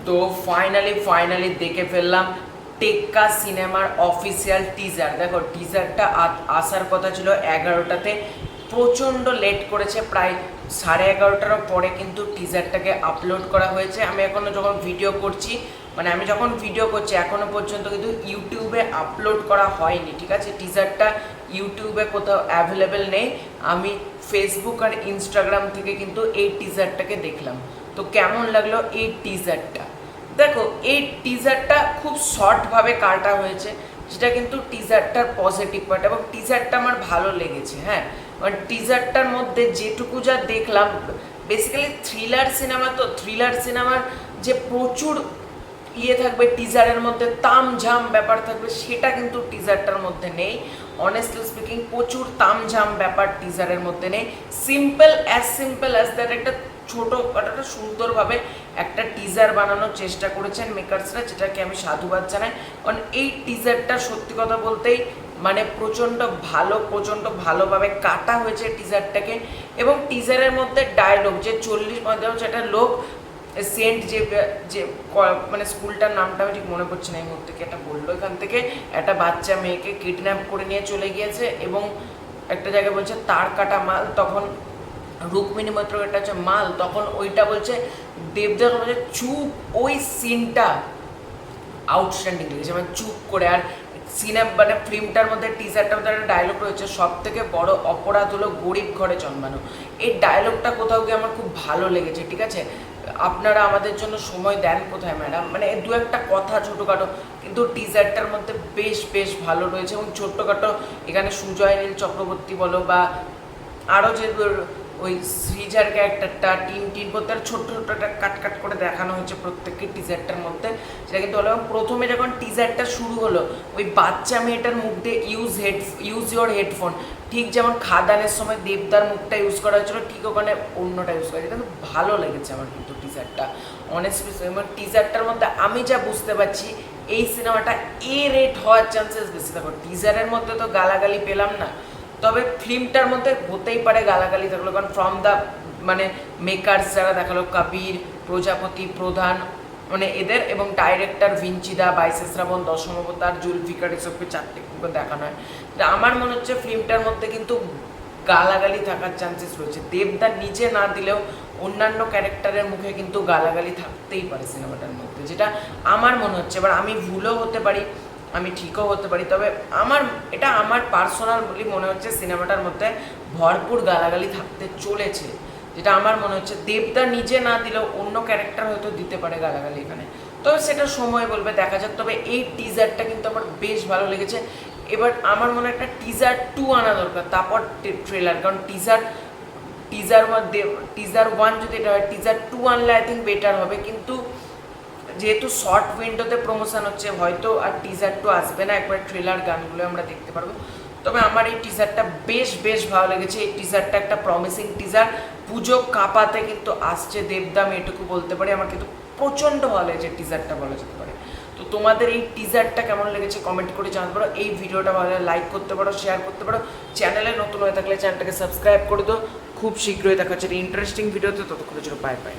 তো ফাইনালি দেখে ফেললাম টেক্কা সিনেমার অফিসিয়াল টিজার। দেখো টিজারটা আসার কথা ছিল 11টাতে, প্রচণ্ড লেট করেছে, প্রায় 11:30টারও পরে কিন্তু টিজারটাকে আপলোড করা হয়েছে। আমি এখনও যখন ভিডিও করছি, আমি যখন ভিডিও করছি এখনও পর্যন্ত কিন্তু ইউটিউবে আপলোড করা হয়নি, ঠিক আছে? টিজারটা ইউটিউবে কোথাও অ্যাভেলেবেল নেই। আমি ফেসবুক আর ইনস্টাগ্রাম থেকে কিন্তু এই টিজারটাকে দেখলাম। তো কেমন লাগলো এই টিজারটা? দেখো এই টিজারটা খুব শর্টভাবে কাটা হয়েছে, যেটা কিন্তু টিজারটার পজিটিভ পার্ট, এবং টিজারটা আমার ভালো লেগেছে। হ্যাঁ, টিজারটার মধ্যে যেটুকু যা দেখলাম, বেসিক্যালি থ্রিলার সিনেমা, তো থ্রিলার সিনেমার যে প্রচুর থাকবে টিজারের মধ্যে, তামঝাম ব্যাপার থাকবে, সেটা কিন্তু টিজারটার মধ্যে নেই। অনেস্টলি স্পিকিং প্রচুর তামঝাম ব্যাপার টিজারের মধ্যে নেই। সিম্পল অ্যাজ দ্যাট একটা ছোটোখাটো সুন্দরভাবে একটা টিজার বানানোর চেষ্টা করেছেন মেকার্সরা, যেটাকে আমি সাধুবাদ জানাই। কারণ এই টিজারটা সত্যি কথা বলতেই প্রচণ্ড ভালোভাবে কাটা হয়েছে টিজারটাকে। এবং টিজারের মধ্যে ডায়লগ যে 40-50 একটা লোক সেন্ট যে স্কুলটার নামটা আমি ঠিক মনে পড়ছে না এই মুহূর্তে, একটা বললো এখান থেকে একটা বাচ্চা মেয়েকে কিডন্যাপ করে নিয়ে চলে গিয়েছে, এবং একটা জায়গায় বলছে তার কাটা মাল, তখন রুক্মিণী মৈত্র একটা হচ্ছে মাল, তখন ওইটা বলছে দেবদাস বলছে চুপ। ওই সিনটা আউটস্ট্যান্ডিং লেগেছে, চুপ করে। আর ফিল্মটার মধ্যে টিজারটার মধ্যে একটা ডায়লগ রয়েছে, সব থেকে বড় অপরাধ হলো গরিব ঘরে জন্মানো। এই ডায়লগটা কোথাও গিয়ে আমার খুব ভালো লেগেছে, ঠিক আছে? আপনারা আমাদের জন্য সময় দেন কোথায় ম্যাডাম? দু একটা কথা ছোটোখাটো, কিন্তু টিজারটার মধ্যে বেশ ভালো রয়েছে। এবং ছোট্টখাটো এখানে সুজয় নীল চক্রবর্তী বলো বা আরও যে ওই সৃজার ক্যারেক্টারটা টিন করতে ছোট্ট একটা কাট করে দেখানো হয়েছে প্রত্যেককে টিজারটার মধ্যে, সেটা কিন্তু হলো। প্রথমে যখন টিজারটা শুরু হলো, ওই বাচ্চা মেয়েটার মুখ দিয়ে ইউজ ইউর হেডফোন, ঠিক যেমন খাদানের সময় দেবদার মুখটা ইউজ করা হয়েছিল, ঠিক ওখানে অন্যটা ইউজ করা হয়েছে। কিন্তু ভালো লেগেছে আমার কিন্তু টিজারটা, অনেস্টলি। এবং টিজারটার মধ্যে আমি যা বুঝতে পারছি, এই সিনেমাটা রেট হওয়ার চান্সেস বেশি। দেখো টিজারের মধ্যে তো গালাগালি পেলাম না, তবে ফিল্মটার মধ্যে হতেই পারে গালাগালি থাকলো, কারণ ফ্রম দ্য মেকার্স যারা দেখালো, কবির, প্রজাপতি, প্রধান, এদের, এবং ডাইরেক্টর ভিঞ্চিদা, 22 শ্রাবণ, দশম অবতার, জুলফিকার, এসবকে 4টে দেখানো হয়। আমার মনে হচ্ছে ফিল্মটার মধ্যে কিন্তু গালাগালি থাকার চান্সেস রয়েছে। দেবদা নিজে না দিলেও অন্যান্য ক্যারেক্টারের মুখে কিন্তু গালাগালি থাকতেই পারে সিনেমাটার মধ্যে, যেটা আমার মনে হচ্ছে। এবার আমি ভুলও হতে পারি, আমি ঠিকও হতে পারি, তবে এটা আমার পার্সোনাল বলি মনে হচ্ছে সিনেমাটার মধ্যে ভরপুর গালাগালি থাকতে চলেছে, যেটা আমার মনে হচ্ছে। দেবদা নিজে না দিলেও অন্য ক্যারেক্টার হয়তো দিতে পারে গালাগালি এখানে, তবে সেটা সময় বলবে, দেখা যাক। তবে এই টিজারটা কিন্তু আমার বেশ ভালো লেগেছে। এবার আমার মনে হয় একটা টিজার 2 আনা দরকার, তারপর ট্রেলার। কারণ টিজার 1 যদি এটা হয়, টিজার 2 আনলে আই থিঙ্ক বেটার হবে। কিন্তু যেহেতু শর্ট উইন্ডোতে প্রমোশন হচ্ছে, হয়তো আর টিজার 2 আসবে না, একবার ট্রেলার গানগুলো আমরা দেখতে পারবো। তবে আমার এই টিজারটা বেশ ভালো লেগেছে। এই টিজারটা একটা প্রমিসিং টিজার, পুজো কাঁপাতে কিন্তু আসছে দেবদাম, এটুকু বলতে পারি। আমার কিন্তু প্রচণ্ড ভালো লেগেছে টিজারটা, বলা যেতে পারে। তো তোমাদের এই টিজারটা কেমন লেগেছে কমেন্ট করে জানাতে পারো। এই ভিডিওটা ভালো লাগলে লাইক করতে পারো, শেয়ার করতে পারো। চ্যানেলে নতুন হয়ে থাকলে চ্যানেলটাকে সাবস্ক্রাইব করে দাও। খুব শীঘ্রই দেখা হচ্ছে ইন্টারেস্টিং ভিডিওতে, ততক্ষণের জন্য বাই বাই।